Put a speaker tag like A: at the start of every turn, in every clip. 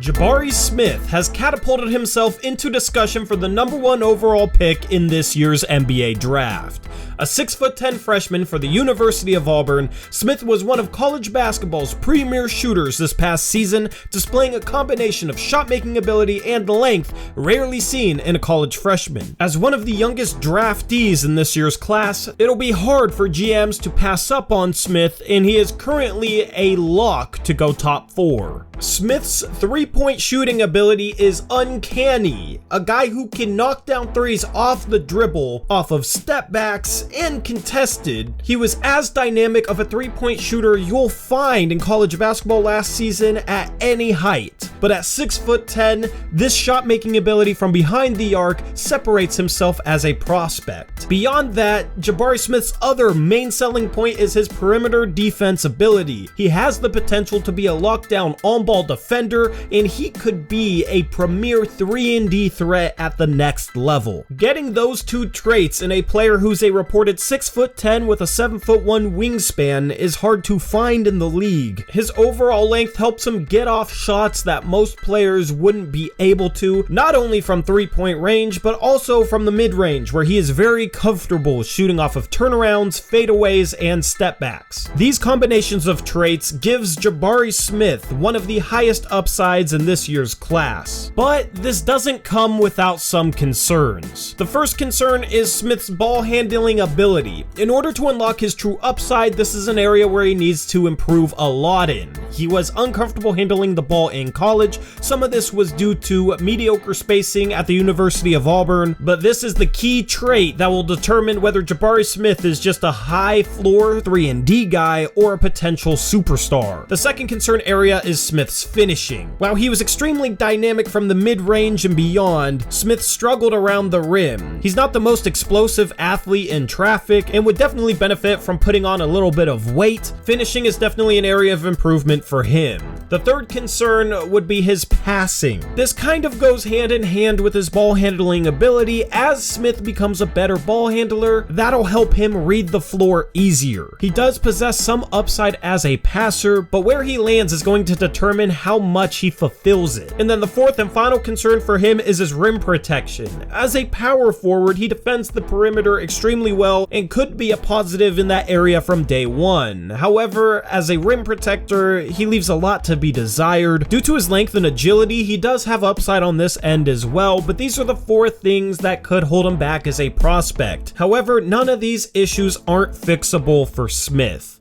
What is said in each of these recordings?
A: Jabari Smith has catapulted himself into discussion for the #1 overall pick in this year's NBA draft. A 6'10" freshman for the University of Auburn, Smith was one of college basketball's premier shooters this past season, displaying a combination of shot-making ability and length rarely seen in a college freshman. As one of the youngest draftees in this year's class, it'll be hard for GMs to pass up on Smith, and he is currently a lock to go top 4. Smith's three-point shooting ability is uncanny. A guy who can knock down threes off the dribble, off of step backs, and contested. He was as dynamic of a three-point shooter you'll find in college basketball last season at any height. But at 6'10", this shot-making ability from behind the arc separates himself as a prospect. Beyond that, Jabari Smith's other main selling point is his perimeter defense ability. He has the potential to be a lockdown on-ball defender, and he could be a premier 3-and-D threat at the next level. Getting those two traits in a player who's a reported 6'10" with a 7'1" wingspan is hard to find in the league. His overall length helps him get off shots that most players wouldn't be able to, not only from three-point range, but also from the mid-range, where he is very comfortable shooting off of turnarounds, fadeaways, and step-backs. These combinations of traits gives Jabari Smith one of the highest upsides in this year's class. But this doesn't come without some concerns. The first concern is Smith's ball handling ability. In order to unlock his true upside, this is an area where he needs to improve a lot in. He was uncomfortable handling the ball in college. Some of this was due to mediocre spacing at the University of Auburn, but this is the key trait that will determine whether Jabari Smith is just a high-floor 3-and-D guy or a potential superstar. The second concern area is Smith's finishing. While he was extremely dynamic from the mid-range and beyond, Smith struggled around the rim. He's not the most explosive athlete in traffic and would definitely benefit from putting on a little bit of weight. Finishing is definitely an area of improvement for him. The third concern would be his passing. This kind of goes hand in hand with his ball handling ability. As Smith becomes a better ball handler, that'll help him read the floor easier. He does possess some upside as a passer, but where he lands is going to determine how much he fulfills it. And then the fourth and final concern for him is his rim protection. As a power forward, he defends the perimeter extremely well and could be a positive in that area from day one. However, as a rim protector, he leaves a lot to be desired. Due to his length and agility, he does have upside on this end as well, but these are the four things that could hold him back as a prospect. However, none of these issues aren't fixable for Smith.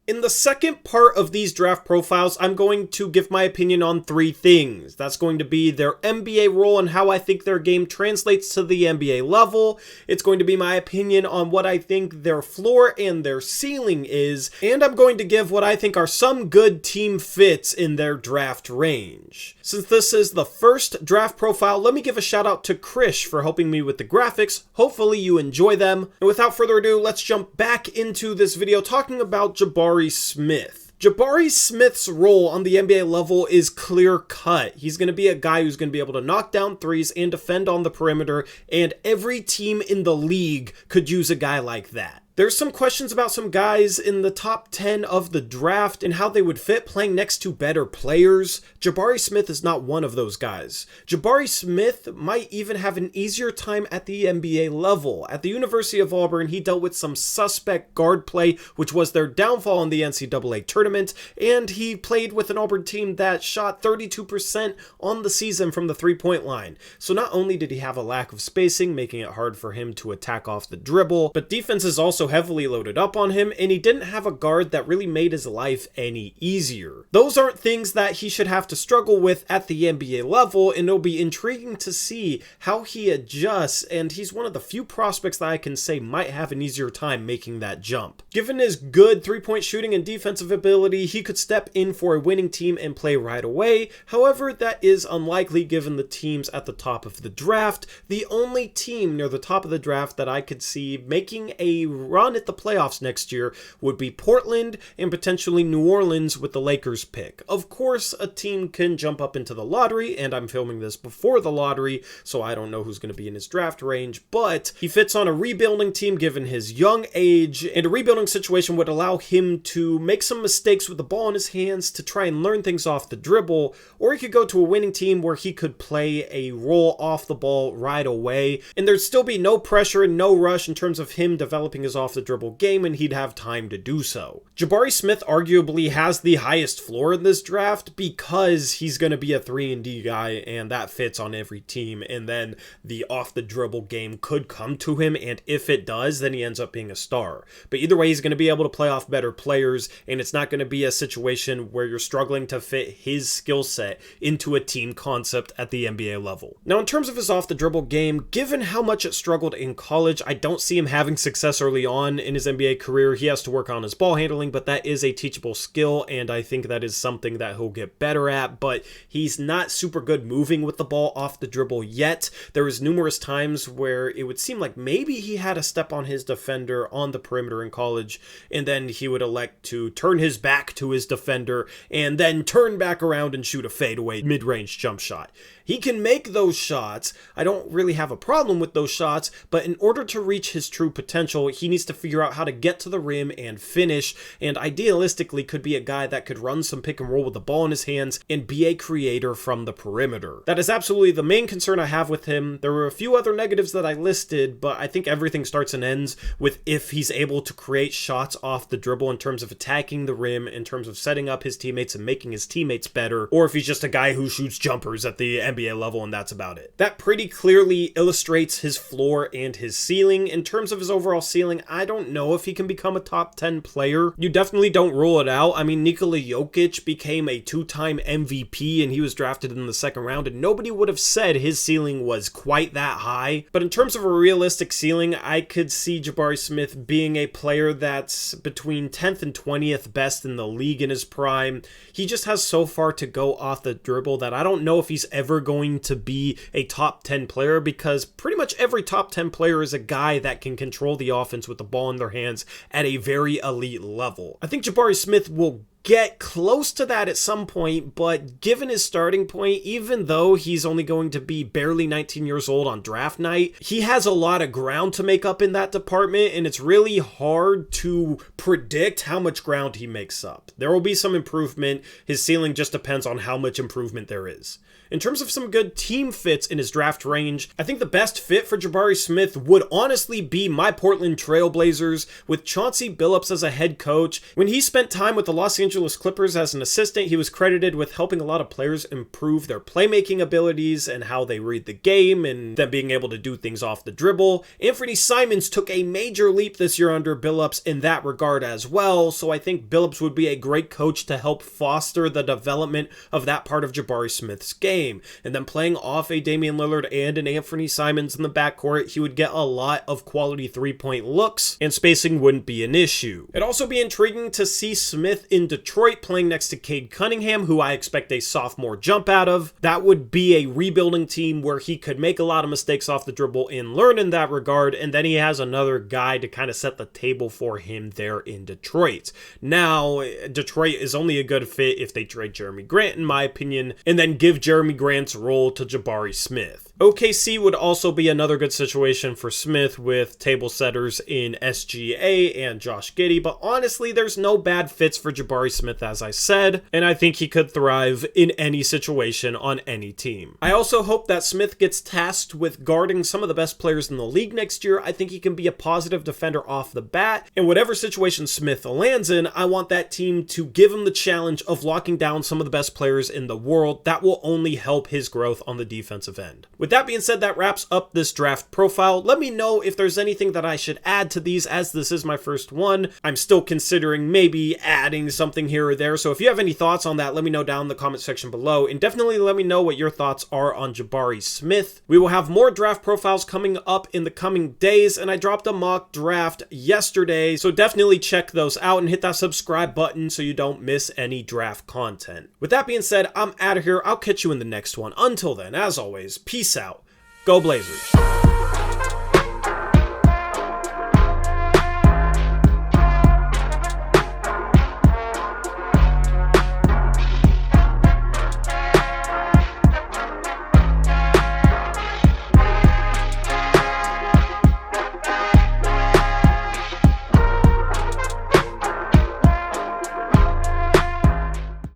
A: In the second part of these draft profiles, I'm going to give my opinion on 3 things. That's going to be their NBA role and how I think their game translates to the NBA level. It's going to be my opinion on what I think their floor and their ceiling is. And I'm going to give what I think are some good team fits in their draft range. Since this is the first draft profile, let me give a shout out to Krish for helping me with the graphics. Hopefully you enjoy them. And without further ado, let's jump back into this video talking about Jabari Smith. Jabari Smith's role on the NBA level is clear-cut. He's going to be a guy who's going to be able to knock down threes and defend on the perimeter, and every team in the league could use a guy like that. There's some questions about some guys in the top 10 of the draft and how they would fit playing next to better players. Jabari Smith is not one of those guys. Jabari Smith might even have an easier time at the NBA level. At the University of Auburn, he dealt with some suspect guard play, which was their downfall in the NCAA tournament, and he played with an Auburn team that shot 32% on the season from the three-point line. So not only did he have a lack of spacing, making it hard for him to attack off the dribble, but defense is also heavily loaded up on him, and he didn't have a guard that really made his life any easier. Those aren't things that he should have to struggle with at the NBA level, and it'll be intriguing to see how he adjusts, and he's one of the few prospects that I can say might have an easier time making that jump. Given his good three-point shooting and defensive ability, he could step in for a winning team and play right away. However, that is unlikely given the teams at the top of the draft. The only team near the top of the draft that I could see making a run at the playoffs next year would be Portland and potentially New Orleans with the Lakers pick. Of course, a team can jump up into the lottery, and I'm filming this before the lottery, so I don't know who's going to be in his draft range, but he fits on a rebuilding team given his young age, and a rebuilding situation would allow him to make some mistakes with the ball in his hands to try and learn things off the dribble, or he could go to a winning team where he could play a role off the ball right away, and there'd still be no pressure and no rush in terms of him developing his off the dribble game, and he'd have time to do so. Jabari Smith arguably has the highest floor in this draft because he's going to be a 3-and-D guy, and that fits on every team, and then the off the dribble game could come to him, and if it does, then he ends up being a star. But either way, he's going to be able to play off better players, and it's not going to be a situation where you're struggling to fit his skill set into a team concept at the NBA level. Now, in terms of his off the dribble game, given how much it struggled in college, I don't see him having success early on in his NBA career. He has to work on his ball handling, but that is a teachable skill, and I think that is something that he'll get better at, but he's not super good moving with the ball off the dribble yet. There was numerous times where it would seem like maybe he had a step on his defender on the perimeter in college, and then he would elect to turn his back to his defender and then turn back around and shoot a fadeaway mid-range jump shot. He can make those shots. I don't really have a problem with those shots, but in order to reach his true potential, he needs to figure out how to get to the rim and finish, and idealistically could be a guy that could run some pick and roll with the ball in his hands and be a creator from the perimeter. That is absolutely the main concern I have with him. There were a few other negatives that I listed, but I think everything starts and ends with if he's able to create shots off the dribble in terms of attacking the rim, in terms of setting up his teammates and making his teammates better, or if he's just a guy who shoots jumpers at the NBA level and that's about it. That pretty clearly illustrates his floor and his ceiling. In terms of his overall ceiling, I don't know if he can become a top 10 player. You definitely don't rule it out. I mean, Nikola Jokic became a 2-time MVP and he was drafted in the second round, and nobody would have said his ceiling was quite that high. But in terms of a realistic ceiling, I could see Jabari Smith being a player that's between 10th and 20th best in the league in his prime. He just has so far to go off the dribble that I don't know if he's ever going to be a top 10 player, because pretty much every top 10 player is a guy that can control the offense with the ball in their hands at a very elite level. I think Jabari Smith will get close to that at some point, but given his starting point, even though he's only going to be barely 19 years old on draft night, he has a lot of ground to make up in that department, and it's really hard to predict how much ground he makes up. There will be some improvement. His ceiling just depends on how much improvement there is. In terms of some good team fits in his draft range, I think the best fit for Jabari Smith would honestly be my Portland Trail Blazers, with Chauncey Billups as a head coach. When he spent time with the Los Angeles Clippers as an assistant, he was credited with helping a lot of players improve their playmaking abilities and how they read the game, and them being able to do things off the dribble. Anthony Simons took a major leap this year under Billups in that regard as well, so I think Billups would be a great coach to help foster the development of that part of Jabari Smith's game. And then playing off a Damian Lillard and an Anthony Simons in the backcourt, he would get a lot of quality three-point looks, and spacing wouldn't be an issue. It'd also be intriguing to see Smith in Detroit playing next to Cade Cunningham, who I expect a sophomore jump out of. That would be a rebuilding team where he could make a lot of mistakes off the dribble and learn in that regard, and then he has another guy to kind of set the table for him there in Detroit. Now, Detroit is only a good fit if they trade Jeremy Grant, in my opinion, and then give Jeremy Grant's role to Jabari Smith. OKC would also be another good situation for Smith with table setters in SGA and Josh Giddey, but honestly, there's no bad fits for Jabari Smith, as I said, and I think he could thrive in any situation on any team. I also hope that Smith gets tasked with guarding some of the best players in the league next year. I think he can be a positive defender off the bat, and whatever situation Smith lands in, I want that team to give him the challenge of locking down some of the best players in the world. That will only help his growth on the defensive end. With that being said, that wraps up this draft profile. Let me know if there's anything that I should add to these, as this is my first one. I'm still considering maybe adding something here or there, so if you have any thoughts on that, let me know down in the comment section below, and definitely let me know what your thoughts are on Jabari Smith. We will have more draft profiles coming up in the coming days, and I dropped a mock draft yesterday, so definitely check those out and hit that subscribe button so you don't miss any draft content. With that being said, I'm out of here. I'll catch you in the next one. Until then, as always, peace out. Go Blazers.